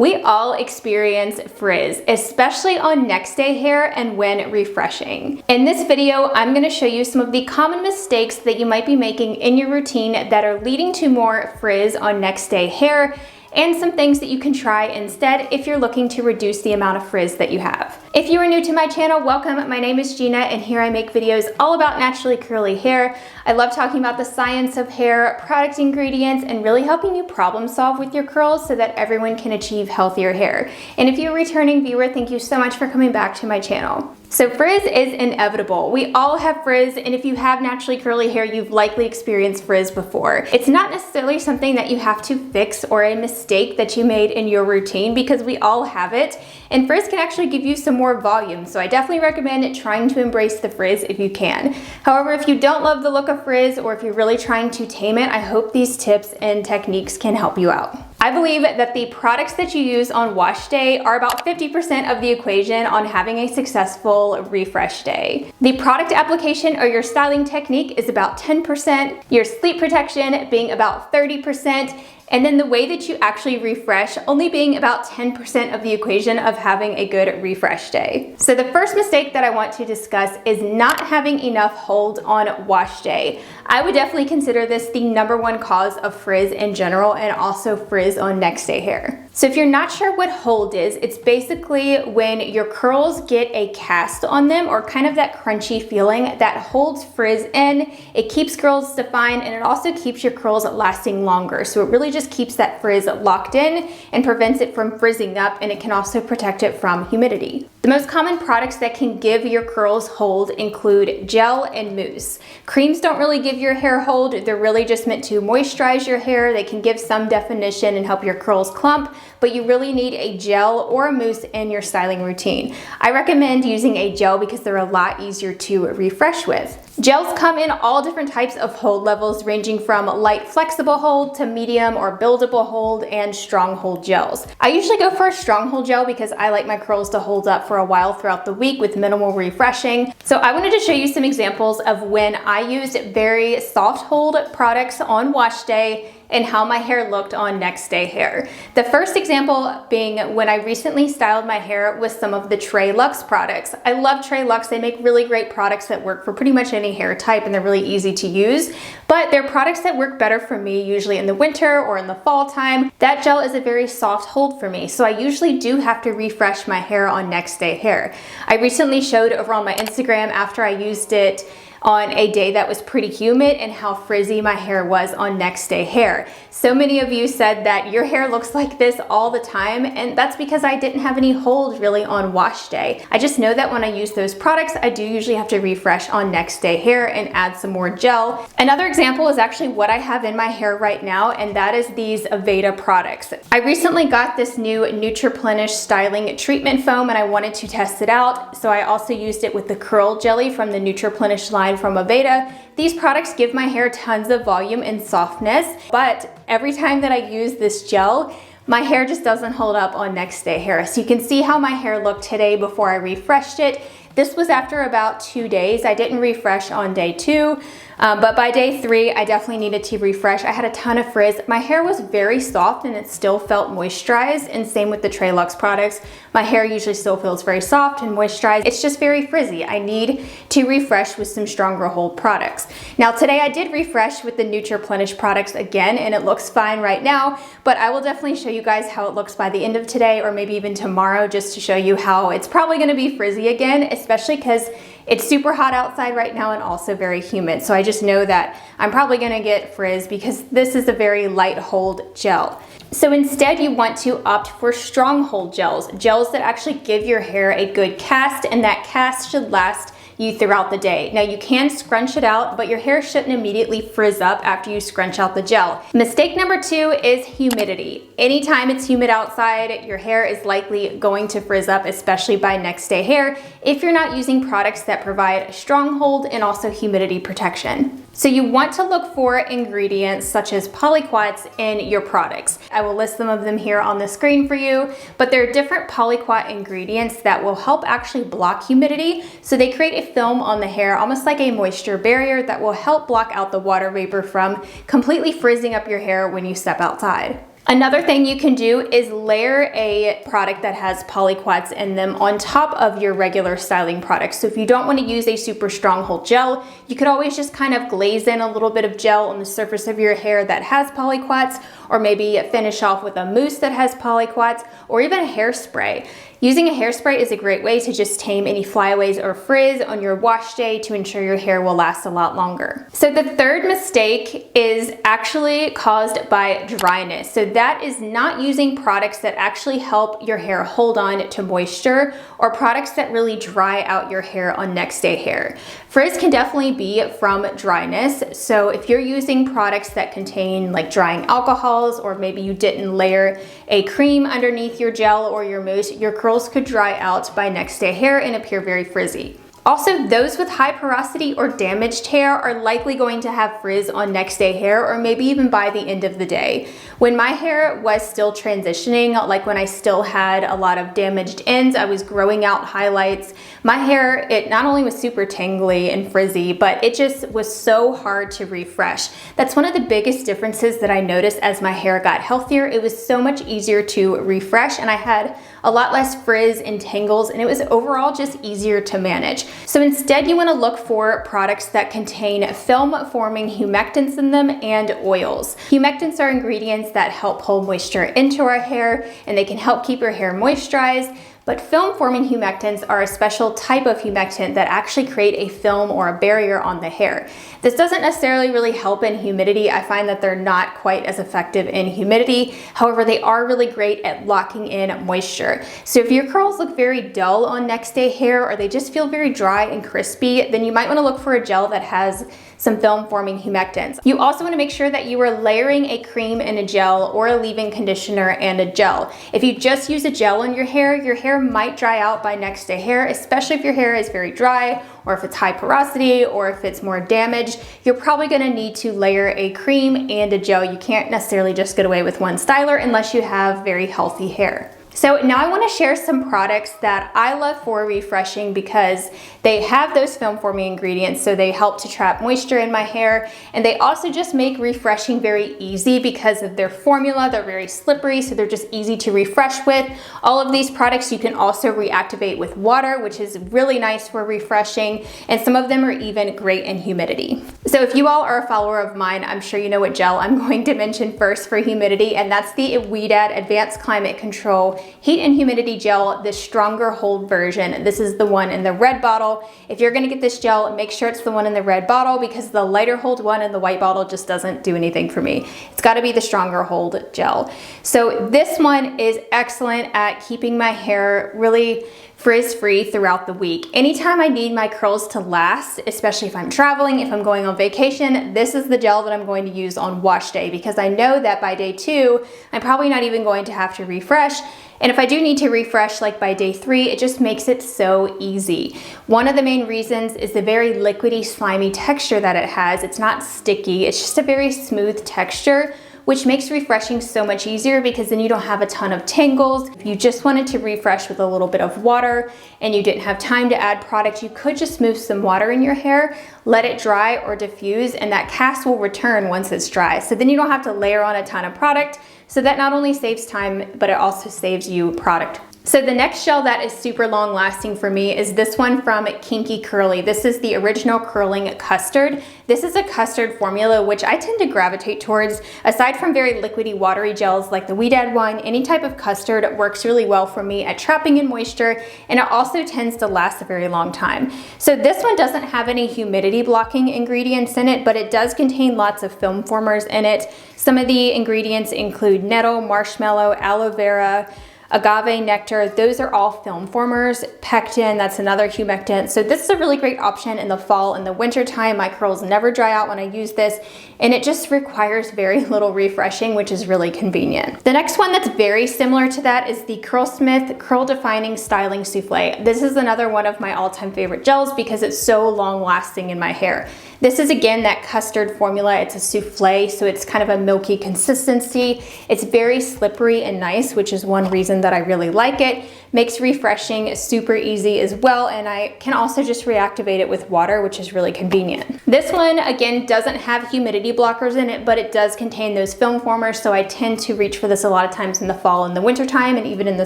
We all experience frizz, especially on next day hair and when refreshing. In this video, I'm going to show you some of the common mistakes that you might be making in your routine that are leading to more frizz on next day hair, and some things that you can try instead if you're looking to reduce the amount of frizz that you have. If you are new to my channel, welcome. My name is Gina, and here I make videos all about naturally curly hair. I love talking about the science of hair, product ingredients, and really helping you problem solve with your curls so that everyone can achieve healthier hair. And if you're a returning viewer, thank you so much for coming back to my channel. So frizz is inevitable. We all have frizz, and if you have naturally curly hair, you've likely experienced frizz before. It's not necessarily something that you have to fix or a mistake that you made in your routine, because we all have it, and frizz can actually give you some more volume. So I definitely recommend trying to embrace the frizz if you can. However, if you don't love the look of frizz, or if you're really trying to tame it, I hope these tips and techniques can help you out. I believe that the products that you use on wash day are about 50% of the equation on having a successful refresh day. The product application or your styling technique is about 10%, your sleep protection being about 30%, and then the way that you actually refresh only being about 10% of the equation of having a good refresh day. So the first mistake that I want to discuss is not having enough hold on wash day. I would definitely consider this the #1 cause of frizz in general, and also frizz on next day hair. So if you're not sure what hold is, it's basically when your curls get a cast on them, or kind of that crunchy feeling that holds frizz in. It keeps curls defined, and it also keeps your curls lasting longer. So it really just keeps that frizz locked in and prevents it from frizzing up, and it can also protect it from humidity. The most common products that can give your curls hold include gel and mousse. Creams don't really give your hair hold. They're really just meant to moisturize your hair. They can give some definition and help your curls clump, but you really need a gel or a mousse in your styling routine. I recommend using a gel because they're a lot easier to refresh with. Gels come in all different types of hold levels, ranging from light flexible hold to medium or buildable hold and strong hold gels. I usually go for a strong hold gel because I like my curls to hold up for a while throughout the week with minimal refreshing. So I wanted to show you some examples of when I used very soft hold products on wash day and how my hair looked on next day hair. The first example being when I recently styled my hair with some of the Trey Luxe products. I love Trey Luxe. They make really great products that work for pretty much any hair type, and they're really easy to use, but they're products that work better for me usually in the winter or in the fall time. That gel is a very soft hold for me, so I usually do have to refresh my hair on next day hair. I recently showed over on my Instagram after I used it on a day that was pretty humid and how frizzy my hair was on next day hair. So many of you said that your hair looks like this all the time, and that's because I didn't have any hold really on wash day. I just know that when I use those products, I do usually have to refresh on next day hair and add some more gel. Another example is actually what I have in my hair right now, and that is these Aveda products. I recently got this new Nutriplenish styling treatment foam, and I wanted to test it out, so I also used it with the curl jelly from the Nutriplenish line from Aveda. These products give my hair tons of volume and softness, but every time that I use this gel, my hair just doesn't hold up on next day hair. So you can see how my hair looked today before I refreshed it. This was after about 2 days. I didn't refresh on day 2, but by day 3, I definitely needed to refresh. I had a ton of frizz. My hair was very soft and it still felt moisturized, and same with the Trey Luxe products. My hair usually still feels very soft and moisturized. It's just very frizzy. I need to refresh with some stronger hold products. Now today I did refresh with the Nutriplenish products again, and it looks fine right now, but I will definitely show you guys how it looks by the end of today, or maybe even tomorrow, just to show you how it's probably gonna be frizzy again, especially because it's super hot outside right now and also very humid. So I just know that I'm probably gonna get frizz because this is a very light hold gel. So instead you want to opt for strong hold gels, gels that actually give your hair a good cast, and that cast should last you throughout the day. Now you can scrunch it out, but your hair shouldn't immediately frizz up after you scrunch out the gel. Mistake number 2 is humidity. Anytime it's humid outside, your hair is likely going to frizz up, especially by next day hair, if you're not using products that provide strong hold and also humidity protection. So you want to look for ingredients such as polyquats in your products. I will list some of them here on the screen for you, but there are different polyquat ingredients that will help actually block humidity. So they create a film on the hair, almost like a moisture barrier, that will help block out the water vapor from completely frizzing up your hair when you step outside. Another thing you can do is layer a product that has polyquats in them on top of your regular styling products. So if you don't want to use a super strong hold gel, you could always just kind of glaze in a little bit of gel on the surface of your hair that has polyquats, or maybe finish off with a mousse that has polyquats, or even a hairspray. Using a hairspray is a great way to just tame any flyaways or frizz on your wash day to ensure your hair will last a lot longer. So the third mistake is actually caused by dryness. So that is not using products that actually help your hair hold on to moisture, or products that really dry out your hair on next day hair. Frizz can definitely be from dryness. So if you're using products that contain like drying alcohols, or maybe you didn't layer a cream underneath your gel or your mousse, your curls could dry out by next day hair and appear very frizzy. Also, those with high porosity or damaged hair are likely going to have frizz on next day hair, or maybe even by the end of the day. When my hair was still transitioning, like when I still had a lot of damaged ends, I was growing out highlights, my hair, it not only was super tangly and frizzy, but it just was so hard to refresh. That's one of the biggest differences that I noticed as my hair got healthier. It was so much easier to refresh, and I had a lot less frizz and tangles, and it was overall just easier to manage. So instead, you want to look for products that contain film-forming humectants in them and oils. Humectants are ingredients that help hold moisture into our hair, and they can help keep your hair moisturized. But film-forming humectants are a special type of humectant that actually create a film or a barrier on the hair. This doesn't necessarily really help in humidity. I find that they're not quite as effective in humidity. However, they are really great at locking in moisture. So if your curls look very dull on next day hair, or they just feel very dry and crispy, then you might want to look for a gel that has some film-forming humectants. You also want to make sure that you are layering a cream and a gel, or a leave-in conditioner and a gel. If you just use a gel on your hair might dry out by next day hair, especially if your hair is very dry, or if it's high porosity, or if it's more damaged. You're probably going to need to layer a cream and a gel. You can't necessarily just get away with one styler unless you have very healthy hair. So now I want to share some products that I love for refreshing, because they have those film forming ingredients, so they help to trap moisture in my hair, and they also just make refreshing very easy because of their formula. They're very slippery, so they're just easy to refresh with. All of these products you can also reactivate with water, which is really nice for refreshing, and some of them are even great in humidity. So if you all are a follower of mine, I'm sure you know what gel I'm going to mention first for humidity, and that's the Weedad Advanced Climate Control Heat and Humidity Gel, the stronger hold version. This is the one in the red bottle. If you're gonna get this gel, make sure it's the one in the red bottle, because the lighter hold one in the white bottle just doesn't do anything for me. It's gotta be the stronger hold gel. So this one is excellent at keeping my hair really frizz-free throughout the week. Anytime I need my curls to last, especially if I'm traveling, if I'm going on vacation, this is the gel that I'm going to use on wash day, because I know that by day 2, I'm probably not even going to have to refresh. And if I do need to refresh like by day 3, it just makes it so easy. One of the main reasons is the very liquidy, slimy texture that it has. It's not sticky, it's just a very smooth texture, which makes refreshing so much easier, because then you don't have a ton of tangles. If you just wanted to refresh with a little bit of water and you didn't have time to add product, you could just move some water in your hair, let it dry or diffuse, and that cast will return once it's dry. So then you don't have to layer on a ton of product. So that not only saves time, but it also saves you product. So the next gel that is super long lasting for me is this one from Kinky Curly. This is the original curling custard. This is a custard formula, which I tend to gravitate towards. Aside from very liquidy, watery gels like the Weedad one, any type of custard works really well for me at trapping in moisture, and it also tends to last a very long time. So this one doesn't have any humidity blocking ingredients in it, but it does contain lots of film formers in it. Some of the ingredients include nettle, marshmallow, aloe vera, agave nectar. Those are all film formers. Pectin, that's another humectant. So this is a really great option in the fall and the winter time. My curls never dry out when I use this, and it just requires very little refreshing, which is really convenient. The next one that's very similar to that is the Curlsmith Curl Defining Styling Souffle. This is another one of my all-time favorite gels because it's so long lasting in my hair. This is again that custard formula. It's a souffle, so it's kind of a milky consistency. It's very slippery and nice, which is one reason that I really like it. Makes refreshing super easy as well, and I can also just reactivate it with water, which is really convenient. This one, again, doesn't have humidity blockers in it, but it does contain those film formers, so I tend to reach for this a lot of times in the fall and the winter time, and even in the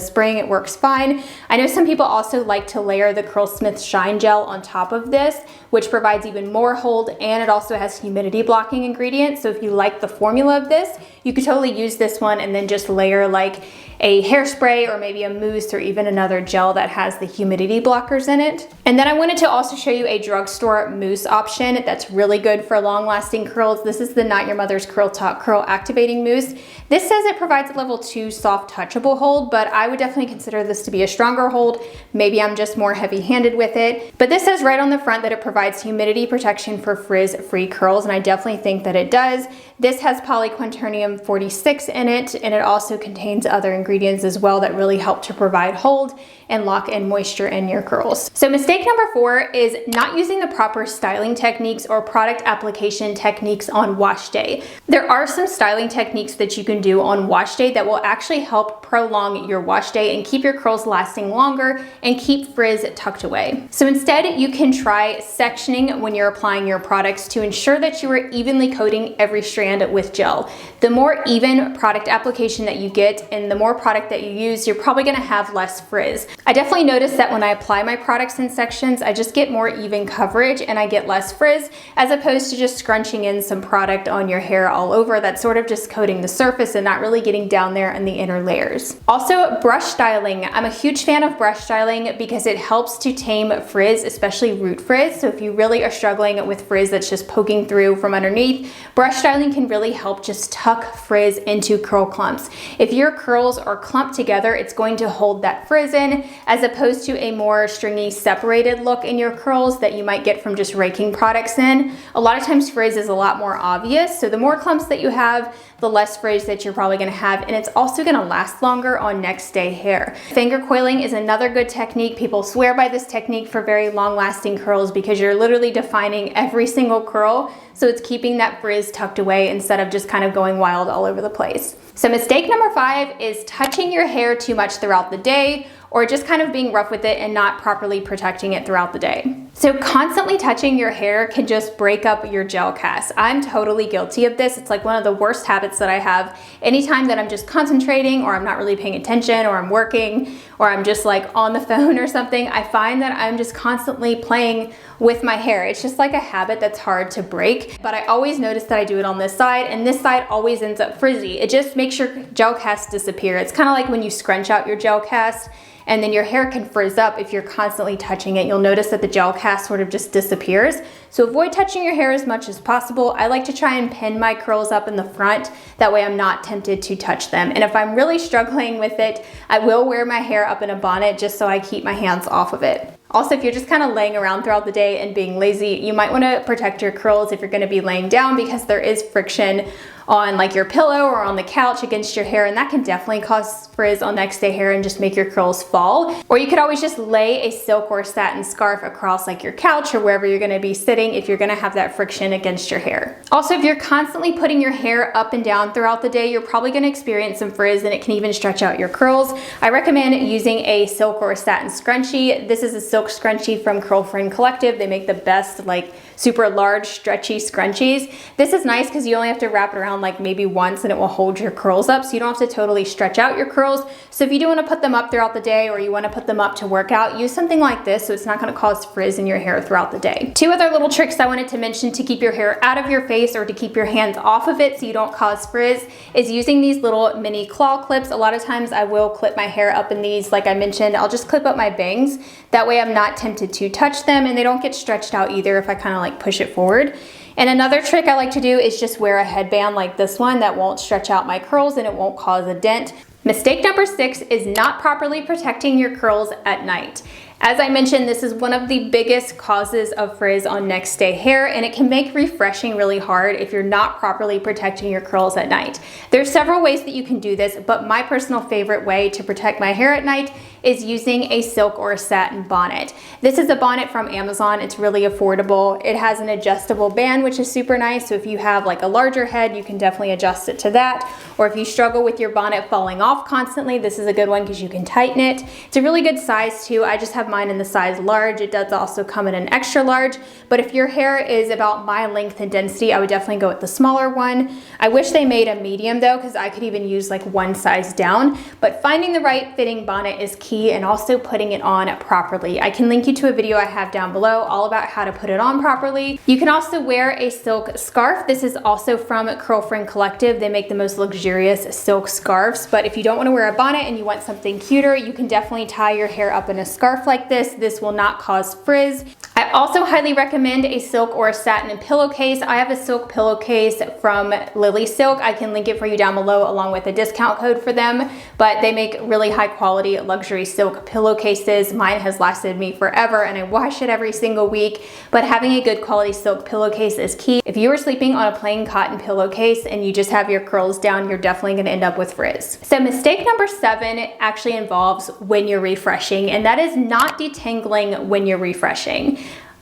spring it works fine. I know some people also like to layer the Curlsmith Shine Gel on top of this, which provides even more hold, and it also has humidity blocking ingredients, so if you like the formula of this, you could totally use this one and then just layer like a hairspray or maybe a mousse or even another gel that has the humidity blockers in it. And then I wanted to also show you a drugstore mousse option that's really good for long-lasting curls. This is the Not Your Mother's Curl Talk Curl Activating Mousse. This says it provides a level 2 soft touchable hold, but I would definitely consider this to be a stronger hold. Maybe I'm just more heavy-handed with it. But this says right on the front that it provides humidity protection for frizz-free curls, and I definitely think that it does. This has polyquaternium 46 in it, and it also contains other ingredients as well that really help to provide hold and lock in moisture in your curls. So mistake number 4 is not using the proper styling techniques or product application techniques on wash day. There are some styling techniques that you can do on wash day that will actually help prolong your wash day and keep your curls lasting longer and keep frizz tucked away. So instead, you can try sectioning when you're applying your products to ensure that you are evenly coating every strand with gel. The more even product application that you get and the more product that you use, you're probably gonna have less frizz. I definitely notice that when I apply my products in sections, I just get more even coverage and I get less frizz, as opposed to just scrunching in some product on your hair all over that's sort of just coating the surface and not really getting down there in the inner layers. Also, brush styling. I'm a huge fan of brush styling because it helps to tame frizz, especially root frizz. So if you really are struggling with frizz that's just poking through from underneath, brush styling can really help just tuck frizz into curl clumps. If your curls are clumped together, it's going to hold that frizz in, as opposed to a more stringy separated look in your curls that you might get from just raking products in. A lot of times frizz is a lot more obvious, so the more clumps that you have, the less frizz that you're probably gonna have, and it's also gonna last longer on next day hair. Finger coiling is another good technique. People swear by this technique for very long lasting curls because you're literally defining every single curl, so it's keeping that frizz tucked away instead of just kind of going wild all over the place. So mistake number 5 is touching your hair too much throughout the day, or just kind of being rough with it and not properly protecting it throughout the day. So constantly touching your hair can just break up your gel cast. I'm totally guilty of this. It's like one of the worst habits that I have. Anytime that I'm just concentrating or I'm not really paying attention or I'm working or I'm just like on the phone or something, I find that I'm just constantly playing with my hair. It's just like a habit that's hard to break, but I always notice that I do it on this side, and this side always ends up frizzy. It just makes your gel cast disappear. It's kind of like when you scrunch out your gel cast and then your hair can frizz up if you're constantly touching it. You'll notice that the gel cast sort of just disappears. So avoid touching your hair as much as possible. I like to try and pin my curls up in the front. That way I'm not tempted to touch them. And if I'm really struggling with it, I will wear my hair up in a bonnet just so I keep my hands off of it. Also, if you're just kind of laying around throughout the day and being lazy, you might want to protect your curls if you're going to be laying down, because there is friction on like your pillow or on the couch against your hair, and that can definitely cause frizz on next day hair and just make your curls fall. Or you could always just lay a silk or satin scarf across like your couch or wherever you're going to be sitting if you're going to have that friction against your hair. Also, if you're constantly putting your hair up and down throughout the day, you're probably going to experience some frizz, and it can even stretch out your curls. I recommend using a silk or satin scrunchie. This is a silk scrunchie from Curl Friend Collective. They make the best like super large stretchy scrunchies. This is nice because you only have to wrap it around like maybe once and it will hold your curls up, so you don't have to totally stretch out your curls. So if you do want to put them up throughout the day, or you want to put them up to work out, use something like this so it's not going to cause frizz in your hair throughout the day. 2 other little tricks I wanted to mention to keep your hair out of your face or to keep your hands off of it so you don't cause frizz is using these little mini claw clips. A lot of times I will clip my hair up in these. Like I mentioned, I'll just clip up my bangs. That way I'm not tempted to touch them, and they don't get stretched out either if I kind of like push it forward. And another trick I like to do is just wear a headband like this one that won't stretch out my curls and it won't cause a dent. Mistake number 6 is not properly protecting your curls at night. As I mentioned, this is one of the biggest causes of frizz on next day hair, and it can make refreshing really hard if you're not properly protecting your curls at night. There's several ways that you can do this, but my personal favorite way to protect my hair at night is using a silk or satin bonnet. This is a bonnet from Amazon. It's really affordable. It has an adjustable band, which is super nice. So if you have like a larger head, you can definitely adjust it to that. Or if you struggle with your bonnet falling off constantly, this is a good one because you can tighten it. It's a really good size too. I just have mine in the size large. It does also come in an extra large, but if your hair is about my length and density, I would definitely go with the smaller one. I wish they made a medium though, because I could even use like one size down, but finding the right fitting bonnet is key, and also putting it on properly. I can link you to a video I have down below all about how to put it on properly. You can also wear a silk scarf. This is also from Curlfriend Collective. They make the most luxurious silk scarves, but if you don't want to wear a bonnet and you want something cuter, you can definitely tie your hair up in a scarf like this. This will not cause frizz. I also highly recommend a silk or a satin pillowcase. I have a silk pillowcase from Lily Silk. I can link it for you down below along with a discount code for them, but they make really high quality luxury silk pillowcases. Mine has lasted me forever and I wash it every single week, but having a good quality silk pillowcase is key. If you are sleeping on a plain cotton pillowcase and you just have your curls down, you're definitely going to end up with frizz. So mistake number 7 actually involves when you're refreshing, and that is not detangling when you're refreshing.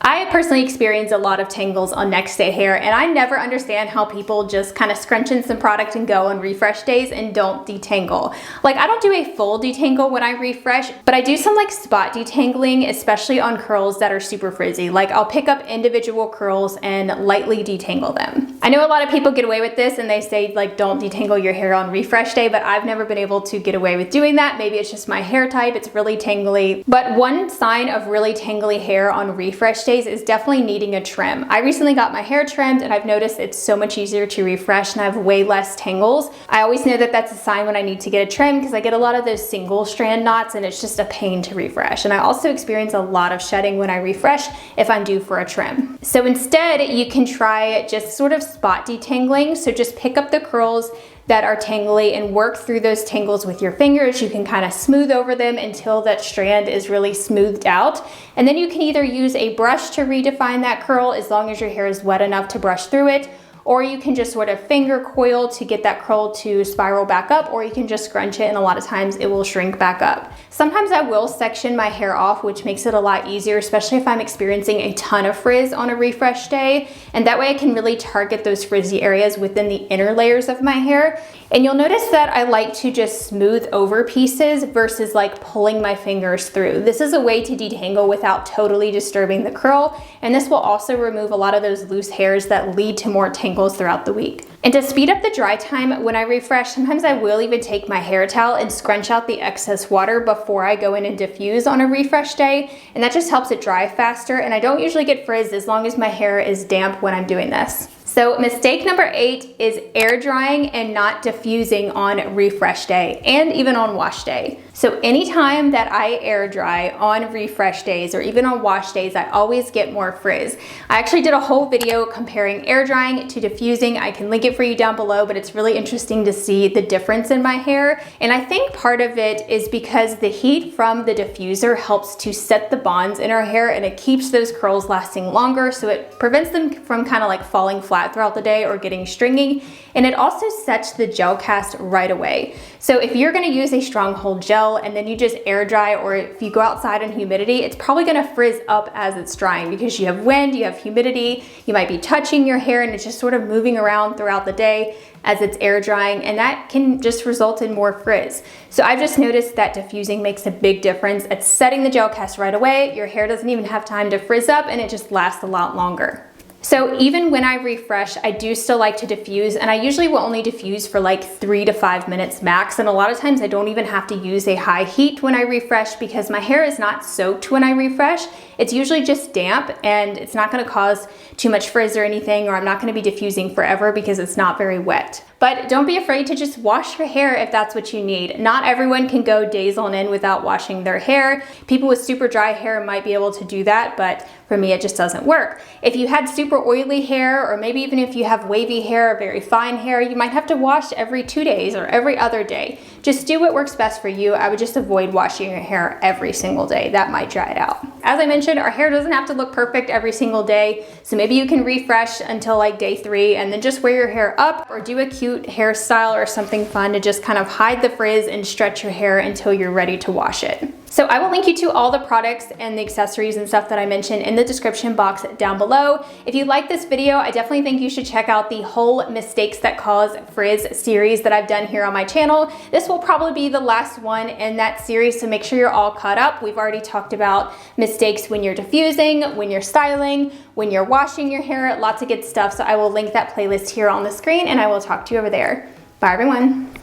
I personally experience a lot of tangles on next day hair, and I never understand how people just kind of scrunch in some product and go on refresh days and don't detangle. Like, I don't do a full detangle when I refresh, but I do some like spot detangling, especially on curls that are super frizzy. Like, I'll pick up individual curls and lightly detangle them. I know a lot of people get away with this and they say like don't detangle your hair on refresh day, but I've never been able to get away with doing that. Maybe it's just my hair type, it's really tangly. But one sign of really tangly hair on refresh day is definitely needing a trim. I recently got my hair trimmed and I've noticed it's so much easier to refresh and I have way less tangles. I always know that that's a sign when I need to get a trim because I get a lot of those single strand knots and it's just a pain to refresh. And I also experience a lot of shedding when I refresh if I'm due for a trim. So instead, you can try just sort of spot detangling. So just pick up the curls that are tangly and work through those tangles with your fingers. You can kind of smooth over them until that strand is really smoothed out. And then you can either use a brush to redefine that curl as long as your hair is wet enough to brush through it, or you can just sort of finger coil to get that curl to spiral back up, or you can just scrunch it and a lot of times it will shrink back up. Sometimes I will section my hair off, which makes it a lot easier, especially if I'm experiencing a ton of frizz on a refresh day. And that way I can really target those frizzy areas within the inner layers of my hair. And you'll notice that I like to just smooth over pieces versus like pulling my fingers through. This is a way to detangle without totally disturbing the curl. And this will also remove a lot of those loose hairs that lead to more tangles throughout the week. And to speed up the dry time when I refresh, sometimes I will even take my hair towel and scrunch out the excess water before I go in and diffuse on a refresh day. And that just helps it dry faster. And I don't usually get frizz as long as my hair is damp when I'm doing this. So mistake number 8 is air drying and not diffusing on refresh day and even on wash day. So anytime that I air dry on refresh days or even on wash days, I always get more frizz. I actually did a whole video comparing air drying to diffusing. I can link it for you down below, but it's really interesting to see the difference in my hair. And I think part of it is because the heat from the diffuser helps to set the bonds in our hair and it keeps those curls lasting longer. So it prevents them from kind of like falling flat throughout the day or getting stringy. And it also sets the gel cast right away. So if you're gonna use a stronghold gel and then you just air dry, or if you go outside in humidity, it's probably gonna frizz up as it's drying because you have wind, you have humidity, you might be touching your hair and it's just sort of moving around throughout the day as it's air drying, and that can just result in more frizz. So I've just noticed that diffusing makes a big difference at setting the gel cast right away. Your hair doesn't even have time to frizz up and it just lasts a lot longer. So even when I refresh, I do still like to diffuse, and I usually will only diffuse for like 3 to 5 minutes max. And a lot of times I don't even have to use a high heat when I refresh because my hair is not soaked when I refresh. It's usually just damp and it's not gonna cause too much frizz or anything, or I'm not gonna be diffusing forever because it's not very wet. But don't be afraid to just wash your hair if that's what you need. Not everyone can go days on end without washing their hair. People with super dry hair might be able to do that, but for me, it just doesn't work. If you had super oily hair, or maybe even if you have wavy hair or very fine hair, you might have to wash every 2 days or every other day. Just do what works best for you. I would just avoid washing your hair every single day. That might dry it out. As I mentioned, our hair doesn't have to look perfect every single day, so maybe you can refresh until like day 3 and then just wear your hair up or do a cute hairstyle or something fun to just kind of hide the frizz and stretch your hair until you're ready to wash it. So I will link you to all the products and the accessories and stuff that I mentioned in the description box down below. If you like this video, I definitely think you should check out the whole Mistakes That Cause Frizz series that I've done here on my channel. This will probably be the last one in that series, so make sure you're all caught up. We've already talked about mistakes when you're diffusing, when you're styling, when you're washing your hair, lots of good stuff. So I will link that playlist here on the screen and I will talk to you over there. Bye everyone.